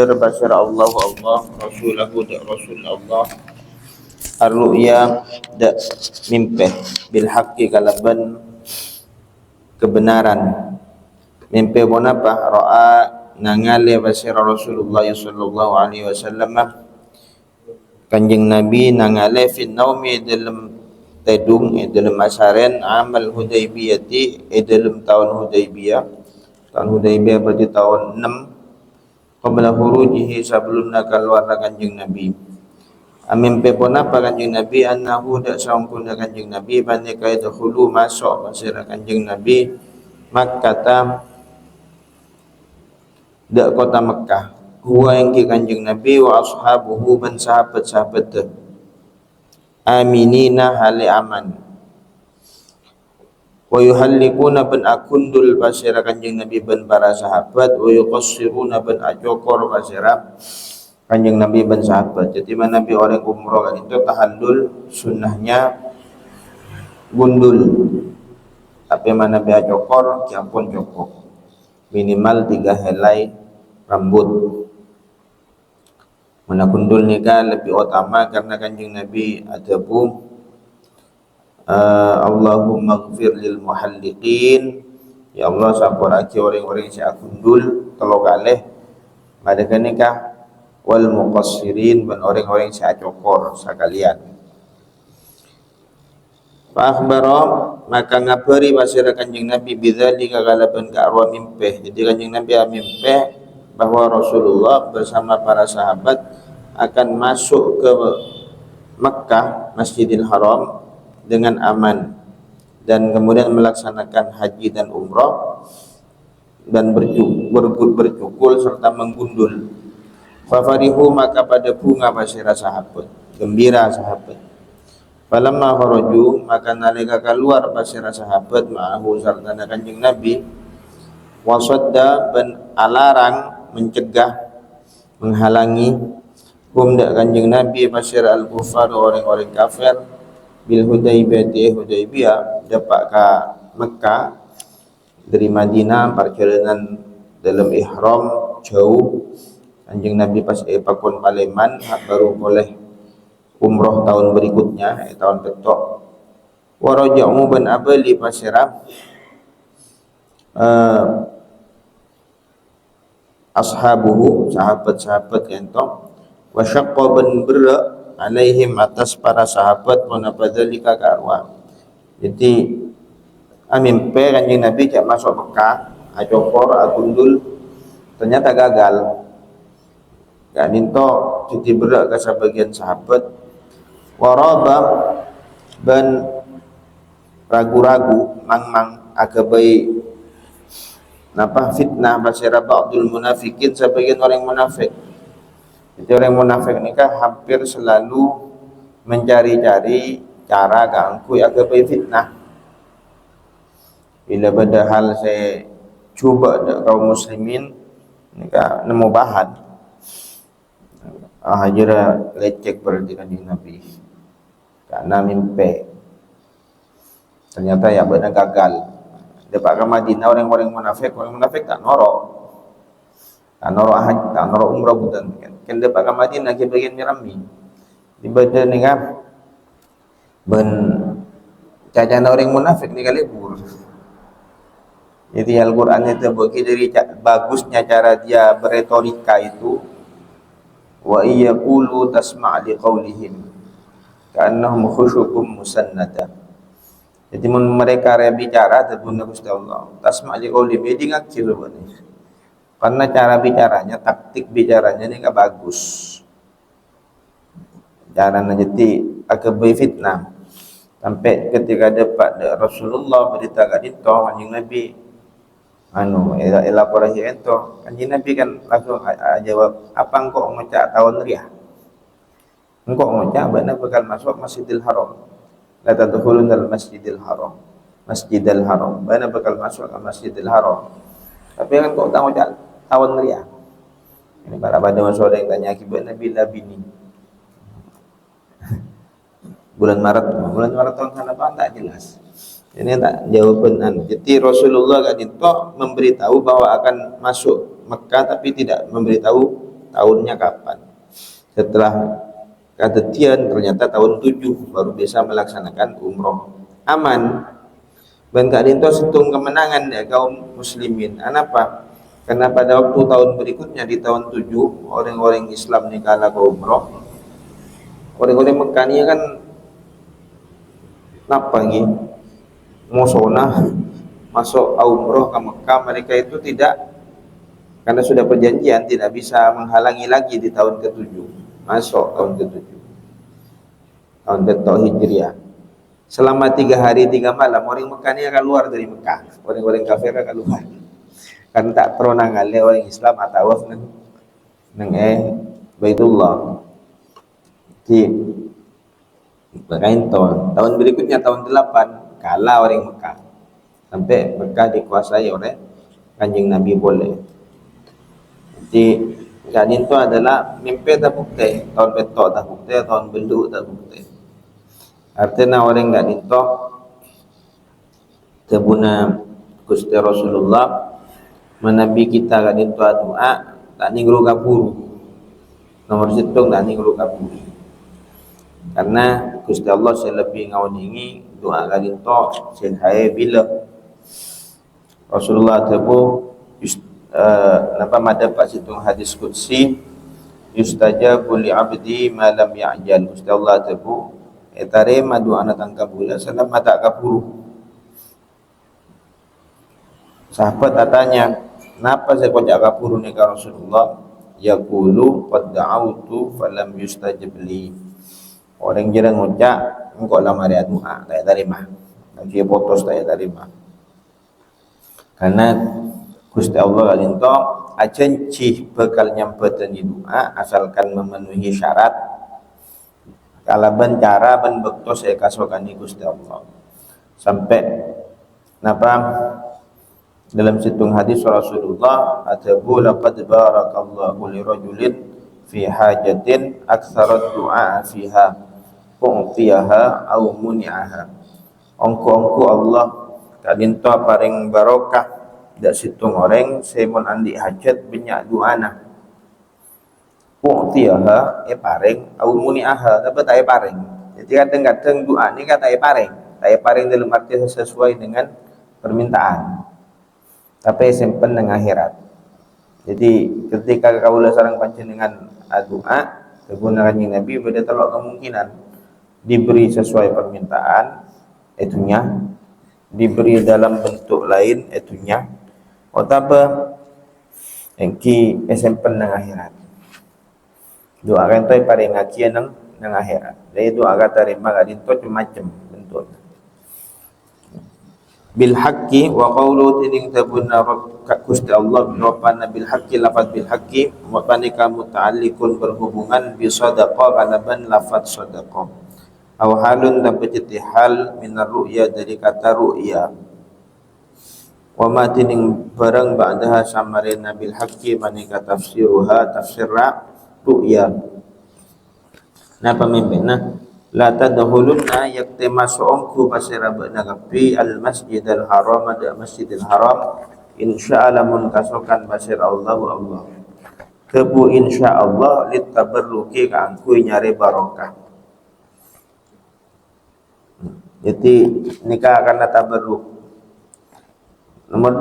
bener basar Allah rasulahu da rasul Allah ar-ru'ya da mimpi bil haqqi kalaban kebenaran. Mimpi bona apa? Ra'a nangale basar Rasulullah sallallahu alaihi wasallam kanjeng Nabi nangale fi naumi dalam tedung dalam asaren amal Hudaybiyah dalam tahun Hudaybiyah. Tahun Hudaybiyah berarti tahun 6 qabla hurujihi sebelumna keluar kanjeng Nabi. Mimpi pun apa kanjeng Nabi annahu dak saungkun kanjeng Nabi bani kaya dahulu masuk pasir kanjeng Nabi Makkah dak kota Mekah. Huwa yang ki kanjeng Nabi wa ashabuhu ban sahabat-sahabat aminina hali aman. Wa yuhallikuna ban akundul pasira kanjeng Nabi ban para sahabat wa yuqassiruna ban ajokor pasira kanjeng Nabi ban sahabat. Jadi mana Nabi orang umroh kan itu tahallul sunnahnya gundul. Tapi mana Nabi ajokor kiampun cukup minimal 3 helai rambut. Mana gundul nikah lebih utama karena kanjeng Nabi ada bu Allahumma gfir lil muhalliqin, ya Allah sampurake orang-orang yang gundul telo kalih pada nikah wal muqassirin dan orang-orang yang cokor sekalian. Fa akhbara maka ngabari pasira kanjeng Nabi bidzalika kalaban ka arwa mimpi. Jadi kanjeng Nabi mimpi bahwa Rasulullah bersama para sahabat akan masuk ke Makkah Masjidil Haram dengan aman dan kemudian melaksanakan haji dan umrah dan bercukul serta menggundul. Fafarihu maka pada bunga pasira sahabat, gembira sahabat. Falamma kharaju maka nalika keluar pasira sahabat ma'ahu sarta kanjeng Nabi wasadda ben alarang mencegah menghalangi dak kanjeng Nabi pasira al-kufar orang-orang kafir bil Hudaybiyah dapat ke Mekah dari Madinah perjalanan dalam ihram jauh. Kanjeng Nabi pas pakon Paleman baru boleh umroh tahun berikutnya tahun petok. Waraja'u ban abali pasira ashabuhu sahabat-sahabat ento wa syaqqa ban berra alaihim atas para sahabat wanabadzalika karwa. Jadi mimpi kanjeng Nabi jak masuk Mekah ajokor agundul ternyata gagal. Gak minta jadi berak ke sebagian sahabat waraba ban ragu-ragu mang agak baik napa fitnah basira ba'dul munafikin sebagian orang munafik. Jadi orang munafik ni kan hampir selalu mencari-cari cara ganggu agak baik fitnah. Bila pada hal saya cuba kaum muslimin ni kan nemu bahan hajira lecek berarti kanjeng Nabi karena mimpi ternyata ya benar gagal. Depak ke Madinah orang-orang munafik tak norok umrah bukan kan depak ke Madinah ke bagian Mirami di badan ni kan ben cacan orang munafik ni kali libur. Jadi Al-Quran itu bagi dari bagusnya cara dia beretorika itu wa iyaqulu tasma' liqaulihim ka'annahum khusyubun musannada. Jadi mereka bicara terbunuh Gusti Allah tasma' liqaulihim jadi ngakil sebenarnya karena cara bicaranya taktik bicaranya ini enggak bagus caranya jadi agak fitnah sampai ketika dapat Rasulullah berita kat itu kanjeng Nabi elaborasi itu kanjeng Nabi kan langsung jawab apa engkau ngucap tahun riah engkau ngucap benar bakal masuk Masjidil Haram la tadkhulun al Masjidil Haram benar bakal masuk ke Masjidil Haram tapi kan kok tahu ngucap tahun riah ini para pada masalah yang tanya akibat Nabi labini bulan Maret tahun sana tak jelas. Ini tak jawaban. Jadi Rasulullah kan itu memberitahu bahwa akan masuk Mekah tapi tidak memberitahu tahunnya kapan. Setelah kadetian ternyata tahun 7 baru bisa melaksanakan umroh. Aman. Dan kak itu setung kemenangan ya kaum muslimin. Kenapa? Karena pada waktu tahun berikutnya di tahun 7 orang-orang Islam ni kalah ke umroh. Orang-orang Mekah ni kan apa lagi? Musona masuk umroh ke Mekah, mereka itu tidak, karena sudah perjanjian, tidak bisa menghalangi lagi di tahun ke-7 masuk tahun ke-7 tahun ke-7 Hijriah. Selama 3 hari 3 malam orang Mekah ni akan keluar dari Mekah, orang-orang kafir akan keluar, kan tak pernah ngale orang Islam atau neng Baitullah di Bakain tahun berikutnya tahun 8 kalah orang Mekah, sampai Mekah dikuasai oleh Kanjeng Nabi boleh. Jadi gadin itu adalah mimpi tak bukti, tahun betok tak bukti, tahun beluk tak bukti. Artinya orang gadin itu tebuna Gusti Rasulullah menabi kita gadin itu doa tak ningru kapuru. Nomor situng tak ningru kapuru. Karena Gusti Allah selebih ngawningi doa gadin itu sehai bila Rasulullah tebu napa madhab pak situng hadis qudsi yustajabu li abdi ma lam ya'jal. Gusti Allah tebu tarima doa anak kabula selama tak kapuru. Sahabat tanya, kenapa saya kocak kapuru ni ka Rasulullah? Yaqulu qad da'autu falam yustajab li. Orang jarang ngucap engkau lah mari doa tak terima, lagi potos tak terima. Karena Gusti Allah alinto acenci bekal nyampaikan doa asalkan memenuhi syarat. Kalau cara ben bektos kasokani Gusti Allah. Sampai napa dalam situng hadis Rasulullah atabu laqad barakallahu li rajulin fi hajatin aktsarat du'a fiha u'tiyaha au muni'aha. Ongko Allah kalinto paring barokah dak situng orang semon andi hajat banyak duana u'tiyaha paring au muni'aha tapi tak paring. Jadi kadang-kadang doa ni kata paring dalam arti sesuai dengan permintaan, tapi simpen dengan akhirat. Jadi ketika kaula sareng panjenengan doa kegunakan Nabi pada telok kemungkinan diberi sesuai permintaan itunya, diberi dalam bentuk lain itunya, otaba engki simpen dengan akhirat. Doa kan tu paling ngaji nang akhirat. Jadi doa kata terima gadin tu macam bentuk. Bil haqqi wa qawlu tining tabunna Gusti Allah rabbana bil haqqi lafaz bil haqqi wa panika muta'alliqun berhubungan bi sadaqah kalaban lafaz sadaqah aw halun dan berjeti hal minar ru'ya dari kata ru'ya wa ma tining barang ba'daha samarin bil haqqi manika tafsiruha tafsirra ru'ya. Nah pemimpinna la tadkhulunna yaktimasungku pasirabna kapi al masjidil haram ada masjidil haram insyaallah mun kasokan basir Allah kebu insyaallah litabarruki ka angku nyari barokah. Jadi nikah karena tabarruk. Nomor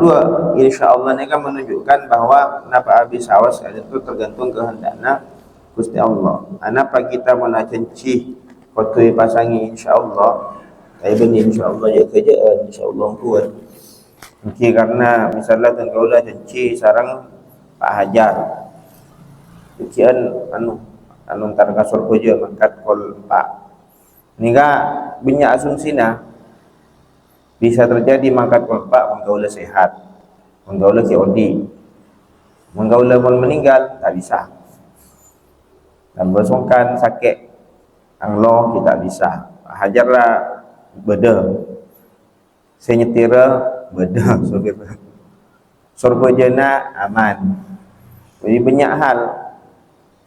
2 insyaallah nikah menunjukkan bahwa napa habis awas itu tergantung kehendakna Gusti Allah. Anapa kita menacenci kotui pasangi insyaallah saya benih insyaallah ya kerjaan insyaallah kuat mungkin karena misalnya tengkaulah cenci sarang Pak Hajar ujian anu antar kasur kerja mangkat kol Pak nika banyak asumsina bisa terjadi mangkat kol Pak mengkaulah sehat mengkaulah COD mengkaulah meninggal tak bisa dan bersongkan sakit anglo kita bisa hajarlah beda saya nyetira beda surga jana aman. Jadi banyak hal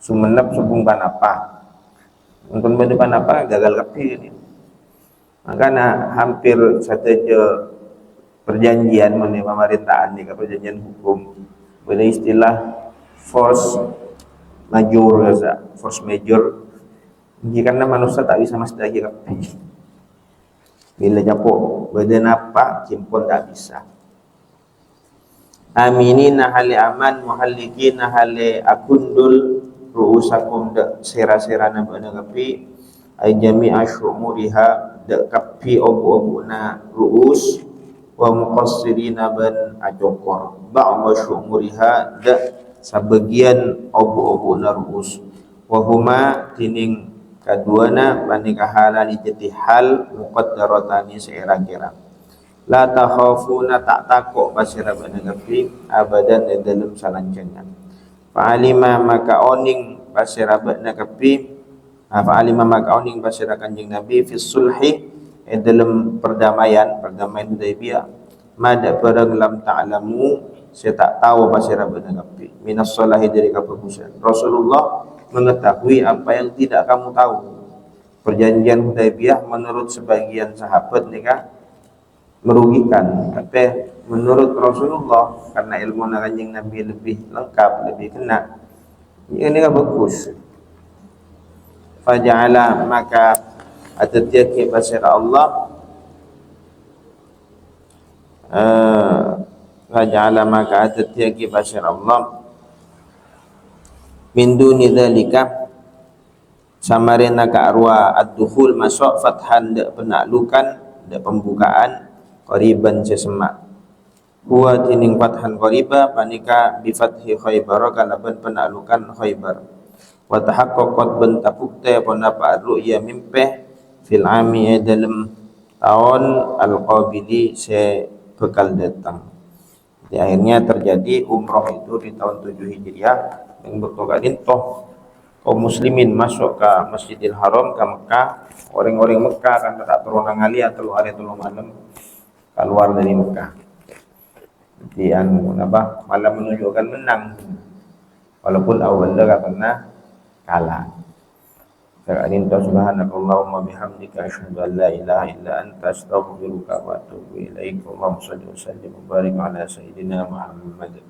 sumenep subungkan apa untuk mendepan apa gagal kapi ini. Makanya hampir saja perjanjian mengenai pemerintahan ni perjanjian hukum boleh istilah force major ya, force major. Karena manusia tak bisa mesti lagi kapi. Bila japok badan apa, cimpon tak bisa. Aminina hali aman, muhallikina hali akundul, ruusakum dak sera-serana bana kapi, ay jami'a syumuriha dak kapi obu-obuna ruus, wa muqassirina ban ajokor. Ba'ma syumuriha dak sabagian obu-obuna ruus. Wa huma tining kaduana manika halani jati hal muqaddaratani seira-kira. La takhafuna tak takut basira banagapi abadan dalam salanjangnya. Fa'alima maka oning basira banagapi fa'alima maka oning basira kanjing Nabi fi sulhi dalam perdamaian Hudaybiyah mada barang lam ta'lamu saya tak tahu basira banagapi minas salahi dari kebagusan. Rasulullah mengetahui apa yang tidak kamu tahu. Perjanjian Hudaybiyah menurut sebagian sahabat nikah merugikan, tapi menurut Rasulullah karena ilmu kanjeng Nabi lebih lengkap, lebih kena, ini kan bagus. Faja'ala maka atatiaki basir Allah faja'ala maka atatiaki basir Allah min duni dzalika samarina ka arwa ad-dukhul masuk fathan dak penaklukan dak pembukaan qariban sesemak huwa tining fathan qariba panika bi fathi Khaybar kalaban penaklukan Khaybar wa tahaqqaqat ban tapukte pendapat ru'ya mimpe fil ami dalam tahun al-qabili se bekal datang. Di akhirnya terjadi umroh itu di tahun 7 Hijriah yang bertokatin toh kaum muslimin masuk ke Masjidil Haram ke Mekah. Orang-orang Mekah kan tak terunang ali atau hari telu malam keluar dari Mekah. Jadi malah menunjukkan menang walaupun awalnya tak pernah kalah. Sekarang subhanakallahumma bihamdika asyhadu an la ilaha illa anta astaghfiruka wa atubu ilaik. Allahumma shalli wa sallim wa barik ala sayyidina Muhammad.